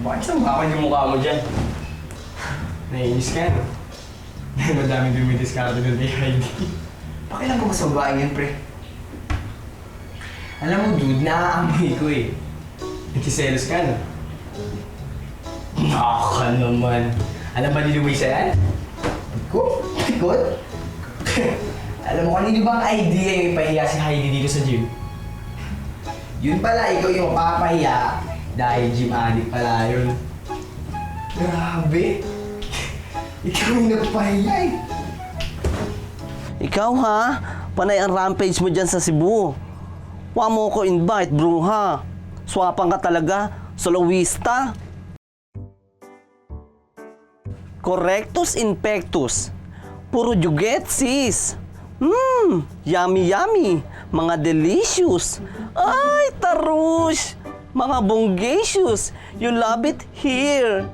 Bakit sa bakit yung mukha mo dyan? Naiinis ka, no? Dahil madaming dumidiskarte ng kay Heidi. Pakialam ko ba sa babaeng yun, pre? Alam mo, dude, naaamoy ko eh. Nagsiselos ka, no? Naka naman. Alam ba ni Luisa yan? Ko? Good? Alam mo, kanino bang idea yung ipahiya si Heidi dito sa gym? Yun pala, ikaw yung mapapahiya. Dahil gym addict pala yun. Grabe. Ikaw yung nagpahiya eh. Ikaw ha? Panay ang rampage mo dyan sa Cebu. Huwag mo ko invite, bro ha. Swapan ka talaga, soloista. Correctus infectus. Puro jugetsis. Yummy yummy. Mga delicious. Ay, tarush. Mga bongacious. You love it here.